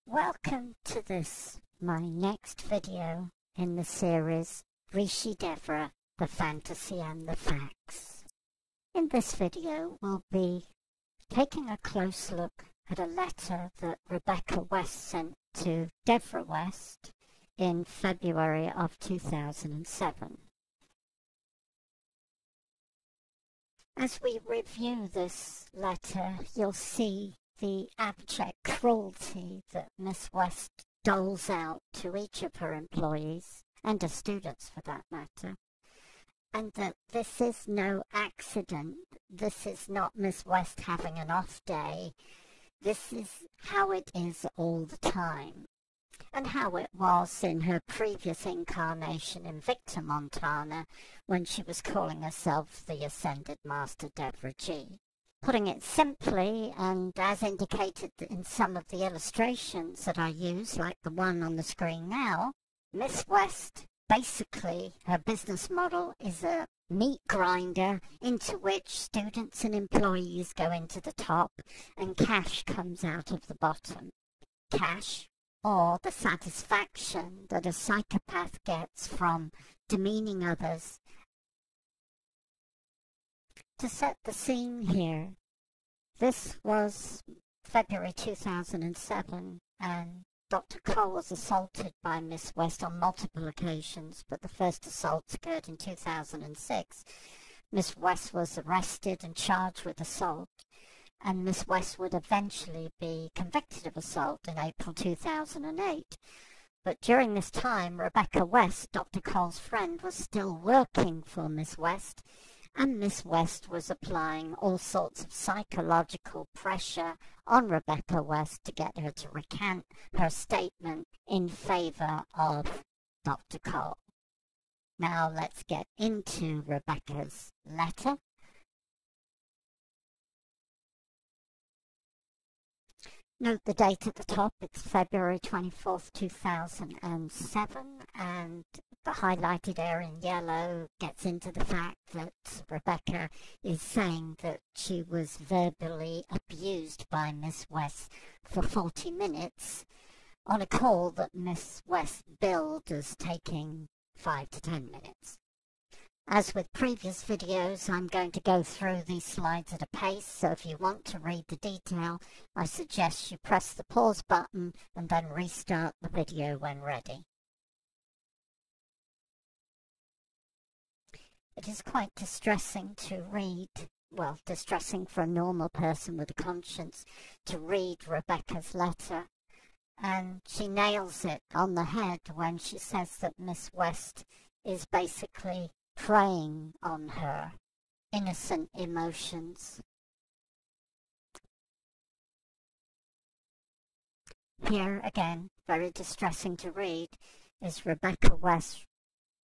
Welcome to this, my next video in the series Rishi Devra, The Fantasy and the Facts. In this video, we'll be taking a close look at a letter that Rebecca West sent to Devra West in February of 2007. As we review this letter, you'll see the abject cruelty that Miss West doles out to each of her employees, and her students for that matter, and that this is no accident. This is not Miss West having an off day. This is how it is all the time, and how it was in her previous incarnation in Victor, Montana, when she was calling herself the Ascended Master Devra G. Putting it simply, and as indicated in some of the illustrations that I use, like the one on the screen now, Miss West, basically, her business model is a meat grinder into which students and employees go into the top and cash comes out of the bottom. Cash, or the satisfaction that a psychopath gets from demeaning others. To set the scene here, this was February 2007, and Dr. Cole was assaulted by Miss West on multiple occasions, but the first assault occurred in 2006. Miss West was arrested and charged with assault, and Miss West would eventually be convicted of assault in April 2008. But during this time, Rebecca West, Dr. Cole's friend, was still working for Miss West, and Miss West was applying all sorts of psychological pressure on Rebecca West to get her to recant her statement in favor of Dr. Cole. Now let's get into Rebecca's letter. Note the date at the top, it's February 24th, 2007, and the highlighted area in yellow gets into the fact that Rebecca is saying that she was verbally abused by Miss West for 40 minutes on a call that Miss West billed as taking 5 to 10 minutes. As with previous videos, I'm going to go through these slides at a pace, so if you want to read the detail, I suggest you press the pause button and then restart the video when ready. It is quite distressing to read, well, distressing for a normal person with a conscience, to read Rebecca's letter. And she nails it on the head when she says that Miss West is basically preying on her innocent emotions. Here, again, very distressing to read, is Rebecca West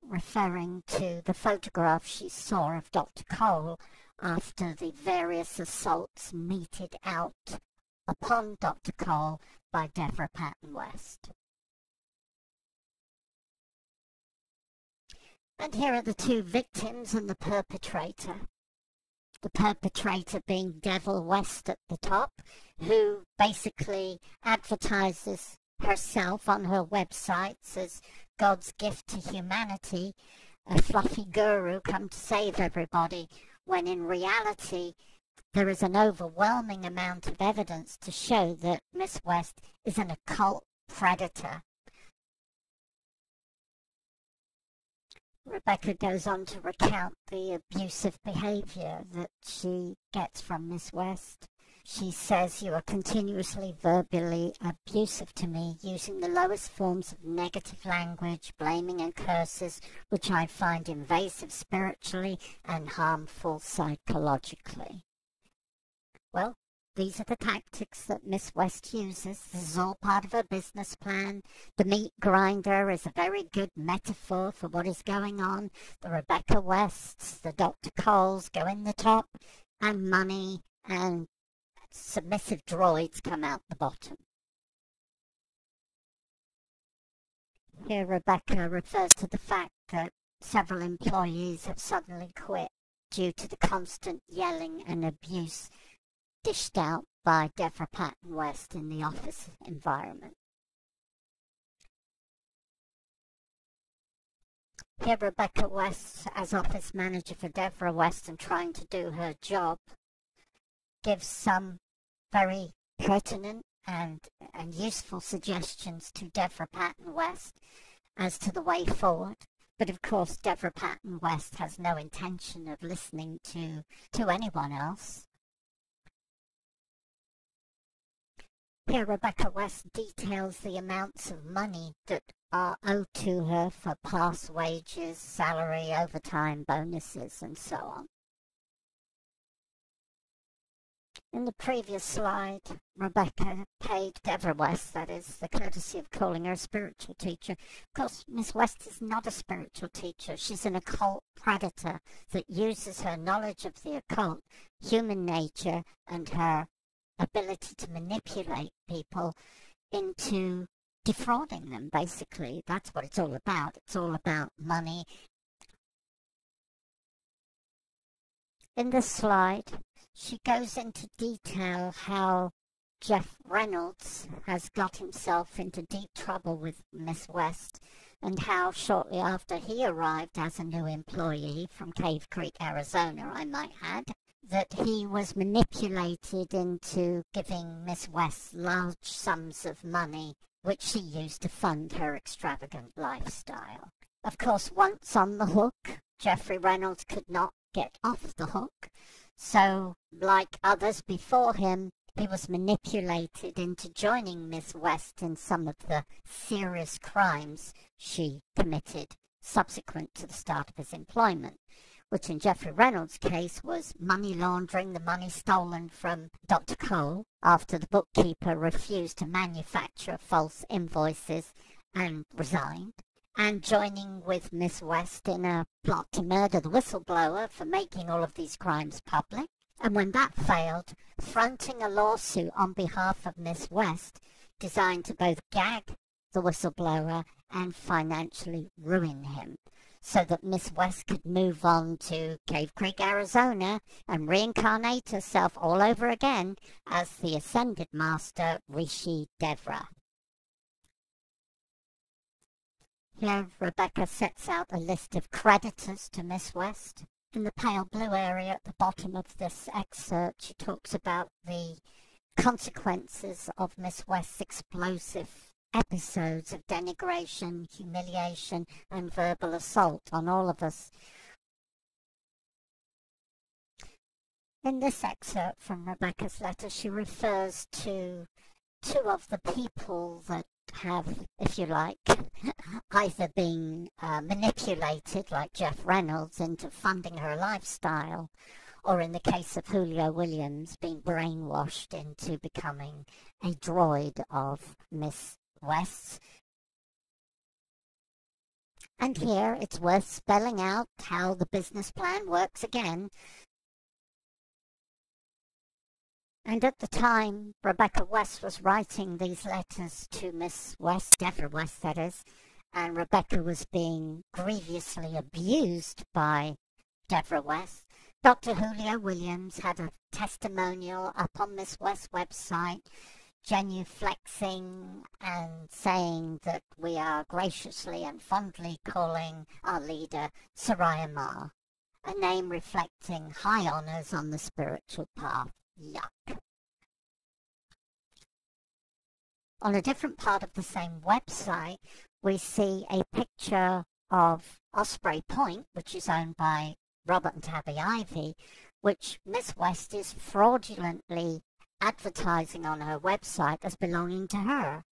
referring to the photograph she saw of Dr. Cole after the various assaults meted out upon Dr. Cole by Devra Patton West. And here are the two victims and the perpetrator. The perpetrator being Devra West at the top, who basically advertises herself on her websites as God's gift to humanity, a fluffy guru come to save everybody, when in reality there is an overwhelming amount of evidence to show that Miss West is an occult predator. Rebecca goes on to recount the abusive behavior that she gets from Miss West. She says, "You are continuously verbally abusive to me, using the lowest forms of negative language, blaming and curses, which I find invasive spiritually and harmful psychologically." Well, these are the tactics that Miss West uses. This is all part of her business plan. The meat grinder is a very good metaphor for what is going on. The Rebecca Wests, the Dr. Coles go in the top, and money and submissive droids come out the bottom. Here Rebecca refers to the fact that several employees have suddenly quit due to the constant yelling and abuse dished out by Devra Patton West in the office environment. Here Rebecca West, as office manager for Devra West and trying to do her job, gives some very pertinent and useful suggestions to Devra Patton West as to the way forward. But of course, Devra Patton West has no intention of listening to anyone else. Here Rebecca West details the amounts of money that are owed to her for past wages, salary, overtime, bonuses, and so on. In the previous slide, Rebecca paid Devra West, that is, the courtesy of calling her a spiritual teacher. Of course, Miss West is not a spiritual teacher. She's an occult predator that uses her knowledge of the occult, human nature, and her ability to manipulate people into defrauding them, basically. That's what it's all about. It's all about money. In this slide, she goes into detail how Jeff Reynolds has got himself into deep trouble with Miss West, and how shortly after he arrived as a new employee from Cave Creek, Arizona, I might add, that he was manipulated into giving Miss West large sums of money, which she used to fund her extravagant lifestyle. Of course, once on the hook, Jeffrey Reynolds could not get off the hook, so, like others before him, he was manipulated into joining Miss West in some of the serious crimes she committed subsequent to the start of his employment, which in Jeffrey Reynolds' case was money laundering, the money stolen from Dr. Cole after the bookkeeper refused to manufacture false invoices and resigned, and joining with Miss West in a plot to murder the whistleblower for making all of these crimes public, and when that failed, fronting a lawsuit on behalf of Miss West designed to both gag the whistleblower and financially ruin him, so that Miss West could move on to Cave Creek, Arizona, and reincarnate herself all over again as the Ascended Master Rishi Devra. Here Rebecca sets out a list of creditors to Miss West. In the pale blue area at the bottom of this excerpt, she talks about the consequences of Miss West's explosive episodes of denigration, humiliation, and verbal assault on all of us. In this excerpt from Rebecca's letter, she refers to two of the people that have, if you like, either been manipulated, like Jeff Reynolds, into funding her lifestyle, or in the case of Julio Williams, being brainwashed into becoming a droid of Miss West's. And here it's worth spelling out how the business plan works again. And at the time Rebecca West was writing these letters to Miss West, Devra West that is, and Rebecca was being grievously abused by Devra West, Dr. Julio Williams had a testimonial up on Miss West's website, genuflexing and saying that we are graciously and fondly calling our leader Surya Ma, a name reflecting high honors on the spiritual path. Yuck. On a different part of the same website, we see a picture of Osprey Point, which is owned by Robert and Tabby Ivy, which Miss West is fraudulently advertising on her website as belonging to her.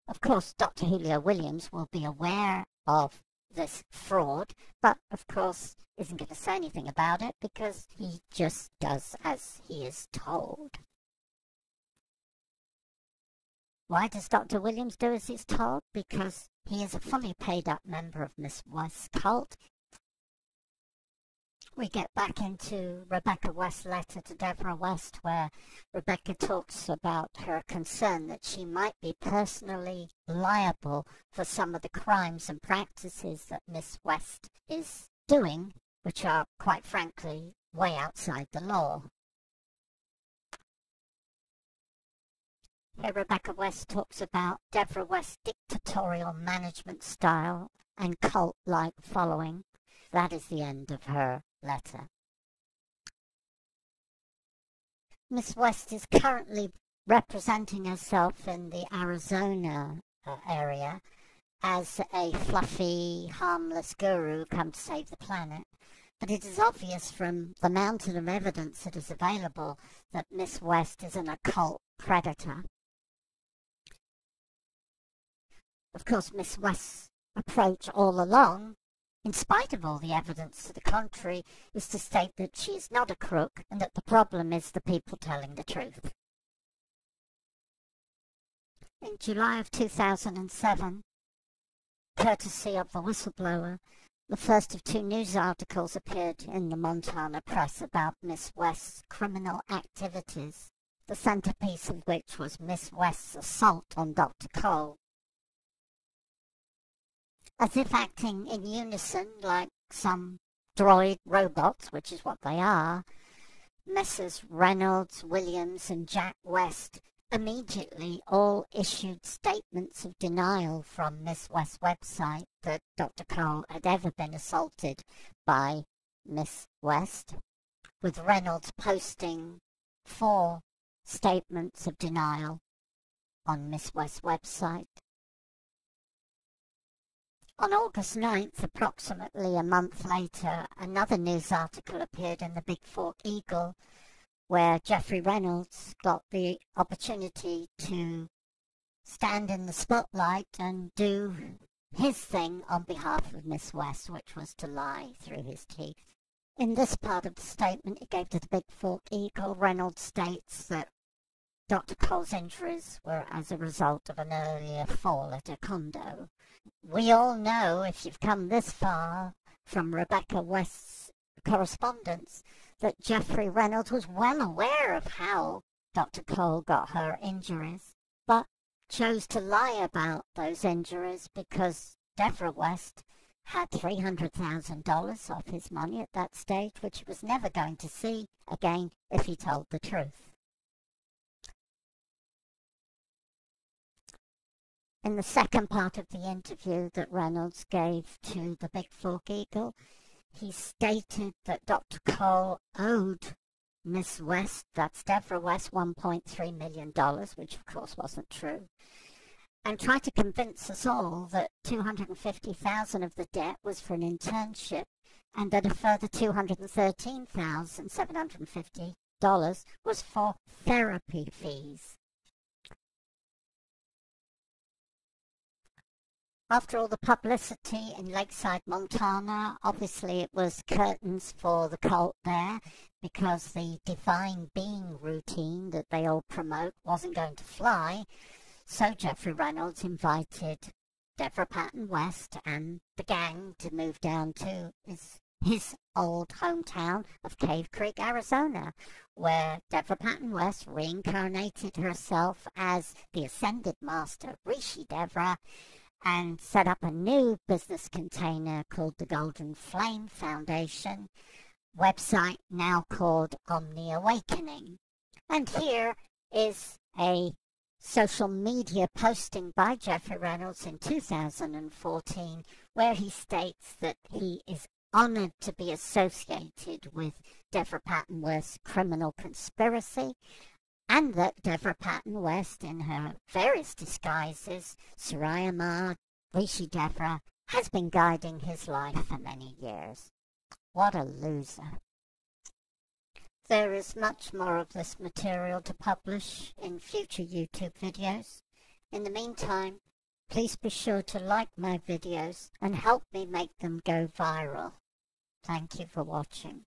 Of course, Dr. Julio Williams will be aware of this fraud, but of course isn't going to say anything about it because he just does as he is told. Why does Dr. Williams do as he's told? Because he is a fully paid up member of Miss West's cult. We get back into Rebecca West's letter to Devra West, where Rebecca talks about her concern that she might be personally liable for some of the crimes and practices that Miss West is doing, which are, quite frankly, way outside the law. Here Rebecca West talks about Devra West's dictatorial management style and cult-like following. That is the end of her letter. Miss West is currently representing herself in the Arizona area as a fluffy, harmless guru come to save the planet. But it is obvious from the mountain of evidence that is available that Miss West is an occult predator. Of course, Miss West's approach all along, in spite of all the evidence to the contrary, is to state that she is not a crook and that the problem is the people telling the truth. In July of 2007, courtesy of the whistleblower, the first of 2 news articles appeared in the Montana press about Miss West's criminal activities, the centerpiece of which was Miss West's assault on Dr. Cole. As if acting in unison like some droid robots, which is what they are, Messrs. Reynolds, Williams and Jack West immediately all issued statements of denial from Miss West's website that Dr. Cole had ever been assaulted by Miss West, with Reynolds posting 4 statements of denial on Miss West's website. On August 9th, approximately a month later, another news article appeared in the Big Fork Eagle where Jeffrey Reynolds got the opportunity to stand in the spotlight and do his thing on behalf of Miss West, which was to lie through his teeth. In this part of the statement he gave to the Big Fork Eagle, Reynolds states that Dr. Cole's injuries were as a result of an earlier fall at a condo. We all know, if you've come this far from Rebecca West's correspondence, that Jeffrey Reynolds was well aware of how Dr. Cole got her injuries, but chose to lie about those injuries because Devra West had $300,000 off his money at that stage, which he was never going to see again if he told the truth. In the second part of the interview that Reynolds gave to the Big Fork Eagle, he stated that Dr. Cole owed Miss West, that's Devra West, $1.3 million, which of course wasn't true, and tried to convince us all that $250,000 of the debt was for an internship and that a further $213,750 was for therapy fees. After all the publicity in Lakeside, Montana, obviously it was curtains for the cult there because the divine being routine that they all promote wasn't going to fly. So Jeffrey Reynolds invited Devra Patton West and the gang to move down to his old hometown of Cave Creek, Arizona, where Devra Patton West reincarnated herself as the Ascended Master Rishi Devra and set up a new business container called the Golden Flame Foundation, website now called Omni Awakening. And here is a social media posting by Jeffrey Reynolds in 2014 where he states that he is honored to be associated with Devra Patton West's criminal conspiracy, and that Devra Patton West, in her various disguises, Surya Ma, Rishi Devra, has been guiding his life for many years. What a loser. There is much more of this material to publish in future YouTube videos. In the meantime, please be sure to like my videos and help me make them go viral. Thank you for watching.